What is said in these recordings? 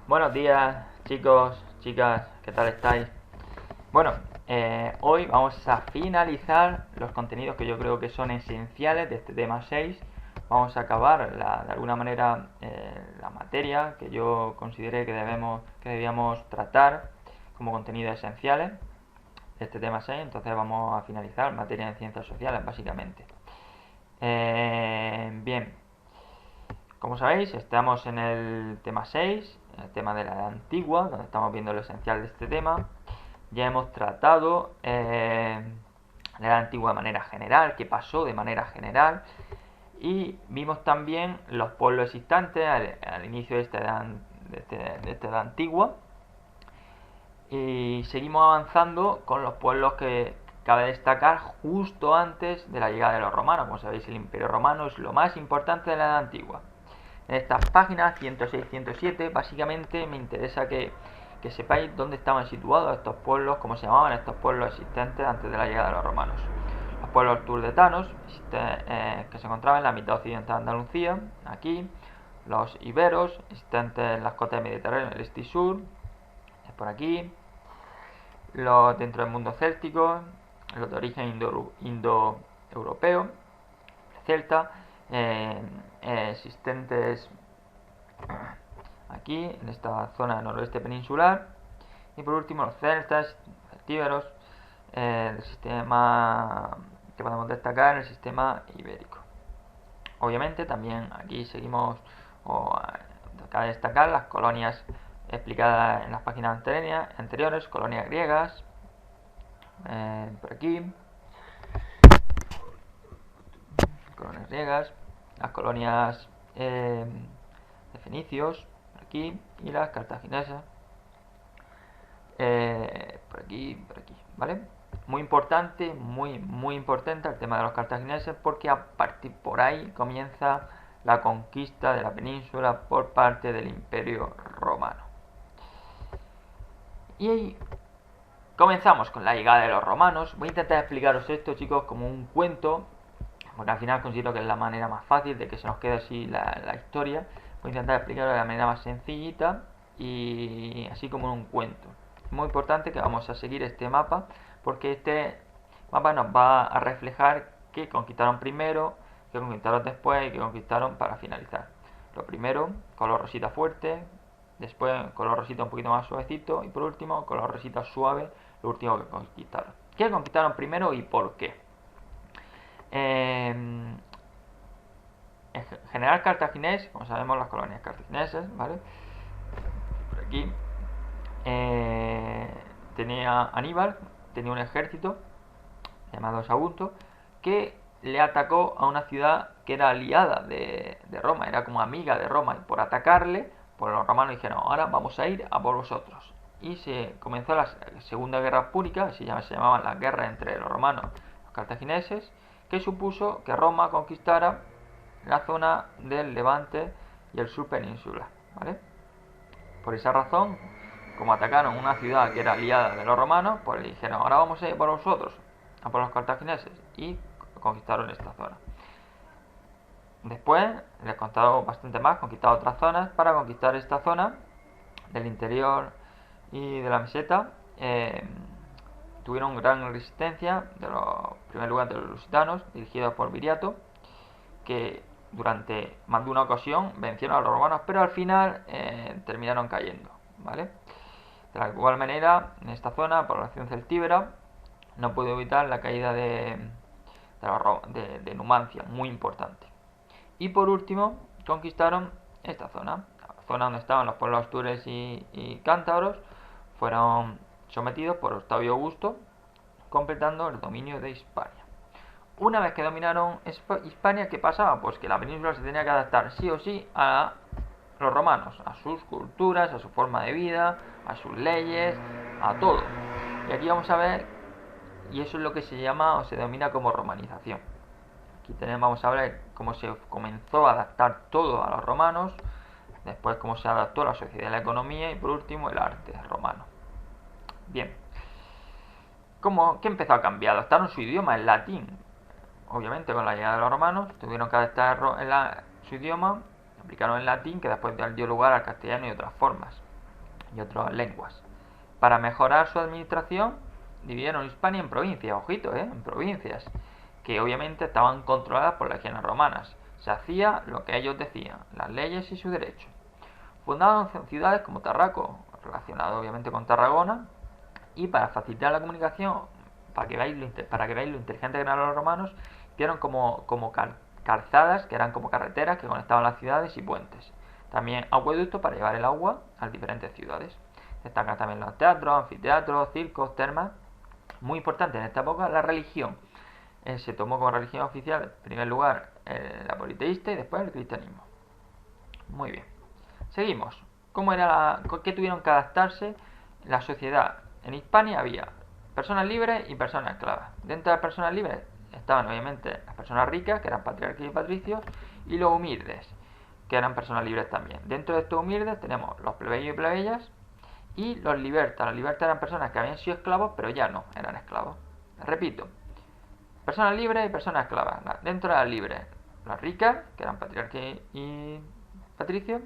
Buenos días, chicos, chicas, ¿qué tal estáis? Bueno, hoy vamos a finalizar los contenidos que yo creo que son esenciales de este tema 6. Vamos a acabar de alguna manera la materia que yo consideré que debíamos tratar como contenidos esenciales de este tema 6. Entonces vamos a finalizar materia de ciencias sociales básicamente. Bien, como sabéis, estamos en el tema 6, el tema de la edad antigua, donde estamos viendo lo esencial de este tema. Ya hemos tratado la edad antigua de manera general, qué pasó de manera general, y vimos también los pueblos existentes al inicio de esta edad antigua. Y seguimos avanzando con los pueblos que cabe destacar justo antes de la llegada de los romanos. Como sabéis, el Imperio Romano es lo más importante de la edad antigua. En estas páginas 106 y 107 básicamente me interesa que sepáis dónde estaban situados estos pueblos, cómo se llamaban estos pueblos existentes antes de la llegada de los romanos. Los pueblos turdetanos, que se encontraban en la mitad occidental de Andalucía, aquí. Los iberos, existentes en las costas mediterráneas, el este y sur, es por aquí. Los dentro del mundo céltico, los de origen indoeuropeo, celta, existentes aquí en esta zona noroeste peninsular. Y por último los celtas, celtíberos, el sistema que podemos destacar, el sistema ibérico. Obviamente también aquí seguimos, cabe destacar las colonias explicadas en las páginas anteriores, colonias griegas, por aquí, colonias griegas, las colonias de fenicios, por aquí, y las cartaginesas, por aquí, ¿vale? Muy importante, muy importante el tema de los cartagineses, porque a partir por ahí comienza la conquista de la península por parte del Imperio Romano. Y ahí comenzamos con la llegada de los romanos. Voy a intentar explicaros esto, chicos, como un cuento, porque al final considero que es la manera más fácil de que se nos quede así la historia. Voy a intentar explicarlo de la manera más sencillita y así como en un cuento. Es muy importante que vamos a seguir este mapa, porque este mapa nos va a reflejar qué conquistaron primero, qué conquistaron después y qué conquistaron para finalizar. Lo primero, color rosita fuerte, después color rosita un poquito más suavecito y por último color rosita suave, lo último que conquistaron. ¿Qué conquistaron primero y por qué? En general cartaginés, como sabemos, las colonias cartaginesas, ¿vale? Por aquí tenía Aníbal, tenía un ejército llamado Sagunto, que le atacó a una ciudad que era aliada de Roma, era como amiga de Roma, y por atacarle, pues los romanos dijeron, ahora vamos a ir a por vosotros. Y se comenzó la Segunda Guerra Púnica, se llamaban las guerras entre los romanos y los cartagineses, que supuso que Roma conquistara la zona del Levante y el sur peninsular, ¿vale? Por esa razón, como atacaron una ciudad que era aliada de los romanos, pues le dijeron, ahora vamos a ir por vosotros, a por los cartagineses, y conquistaron esta zona. Después les contaron bastante más, conquistaron otras zonas. Para conquistar esta zona del interior y de la meseta, tuvieron gran resistencia en primer lugar de los lusitanos, dirigidos por Viriato, que durante más de una ocasión vencieron a los romanos, pero al final terminaron cayendo, ¿vale? De la igual manera, en esta zona, la población celtíbera no pudo evitar la caída de Numancia, muy importante. Y por último, conquistaron esta zona, la zona donde estaban los pueblos astures y cántabros, fueron sometidos por Octavio Augusto, completando el dominio de Hispania. Una vez que dominaron Hispania, ¿qué pasaba? Pues que la península se tenía que adaptar sí o sí a los romanos, a sus culturas, a su forma de vida, a sus leyes, a todo. Y aquí vamos a ver, y eso es lo que se llama o se denomina como romanización. Aquí vamos a ver cómo se comenzó a adaptar todo a los romanos, después cómo se adaptó la sociedad y la economía y por último el arte romano. Bien, ¿qué empezó a cambiar? Adaptaron su idioma, el latín. Obviamente con la llegada de los romanos tuvieron que adaptar su idioma, aplicaron el latín, que después dio lugar al castellano y otras formas. y otras lenguas. Para mejorar su administración, dividieron Hispania en provincias, ojito, en provincias, que obviamente estaban controladas por legiones romanas. Se hacía lo que ellos decían, las leyes y sus derechos. Fundaron ciudades como Tarraco, relacionado obviamente con Tarragona, y para facilitar la comunicación, para que veáis lo inteligente que eran los romanos, hicieron como calzadas, que eran como carreteras que conectaban las ciudades y puentes. También acueductos para llevar el agua a las diferentes ciudades. Destacan también los teatros, anfiteatros, circos, termas. Muy importante en esta época la religión. Se tomó como religión oficial, en primer lugar, la politeísta y después el cristianismo. Muy bien. Seguimos. ¿Qué tuvieron que adaptarse la sociedad? En Hispania había personas libres y personas esclavas. Dentro de las personas libres estaban obviamente las personas ricas, que eran patriarcas y patricios, y los humildes, que eran personas libres también. Dentro de estos humildes tenemos los plebeyos y plebeyas y los libertas. Los libertas eran personas que habían sido esclavos, pero ya no eran esclavos. Repito, personas libres y personas esclavas. Dentro de las libres, las ricas, que eran patriarcas y patricios,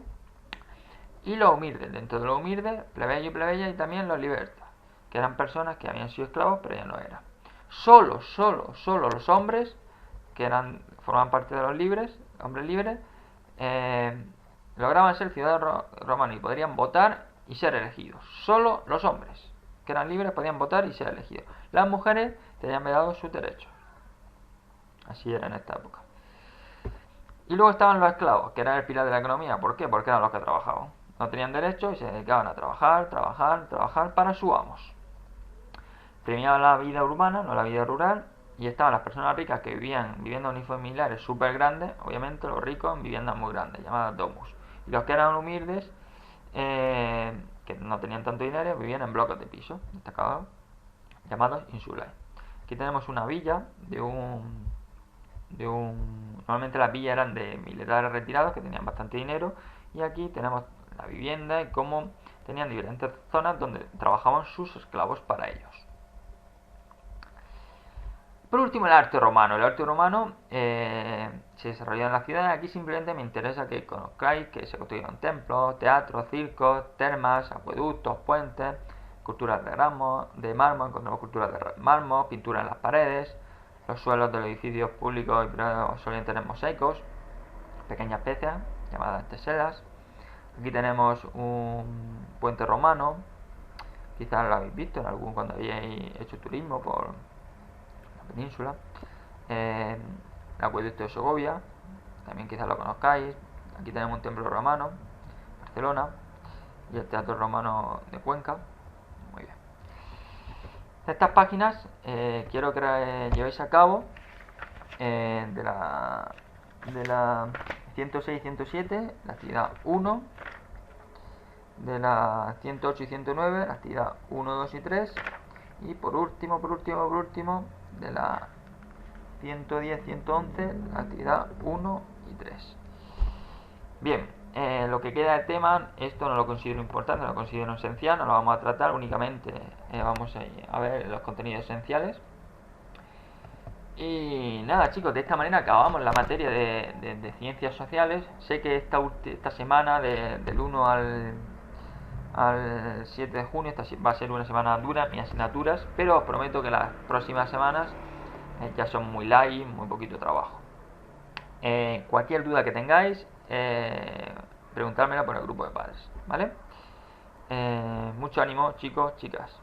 y los humildes. Dentro de los humildes, plebeyos y plebeyas, y también los libertas, que eran personas que habían sido esclavos, pero ya no eran. Solo los hombres, que formaban parte de los libres, hombres libres, lograban ser ciudadanos romanos y podrían votar y ser elegidos. Solo los hombres, que eran libres, podían votar y ser elegidos. Las mujeres tenían vedado sus derechos. Así era en esta época. Y luego estaban los esclavos, que eran el pilar de la economía. ¿Por qué? Porque eran los que trabajaban. No tenían derechos y se dedicaban a trabajar para sus amos. Premiaban la vida urbana, no la vida rural, y estaban las personas ricas que vivían viviendo en unifamiliares súper grandes, obviamente los ricos en viviendas muy grandes, llamadas domus. Y los que eran humildes, que no tenían tanto dinero, vivían en bloques de piso, destacados, llamados insulae. Aquí tenemos una villa normalmente las villas eran de militares retirados que tenían bastante dinero, y aquí tenemos la vivienda y cómo tenían diferentes zonas donde trabajaban sus esclavos para ellos. Por último, el arte romano. El arte romano se desarrolló en la ciudad. Aquí simplemente me interesa que conozcáis que se construyeron templos, teatros, circos, termas, acueductos, puentes, esculturas de mármol, encontramos esculturas de mármol, pinturas en las paredes. Los suelos de los edificios públicos y privados solían tener mosaicos, pequeñas piezas llamadas teselas. Aquí tenemos un puente romano, quizás lo habéis visto en algún cuando habéis hecho turismo por la península. El acueducto de Segovia, también quizás lo conozcáis. Aquí tenemos un templo romano, Barcelona, y el teatro romano de Cuenca. Muy bien. Estas páginas quiero que llevéis a cabo de la 106 y 107, la actividad 1, de la 108 y 109, la actividad 1, 2 y 3, y por último, de la 110, 111, la actividad 1 y 3. Bien, lo que queda de tema, esto no lo considero importante, no lo considero esencial, no lo vamos a tratar, únicamente vamos a ver los contenidos esenciales. Y nada, chicos, de esta manera acabamos la materia de ciencias sociales. Sé que esta semana, del 1 al 7 de junio, esta va a ser una semana dura, mis asignaturas, pero os prometo que las próximas semanas ya son muy light, muy poquito trabajo. Cualquier duda que tengáis, preguntármela por el grupo de padres, ¿vale? Mucho ánimo, chicos, chicas.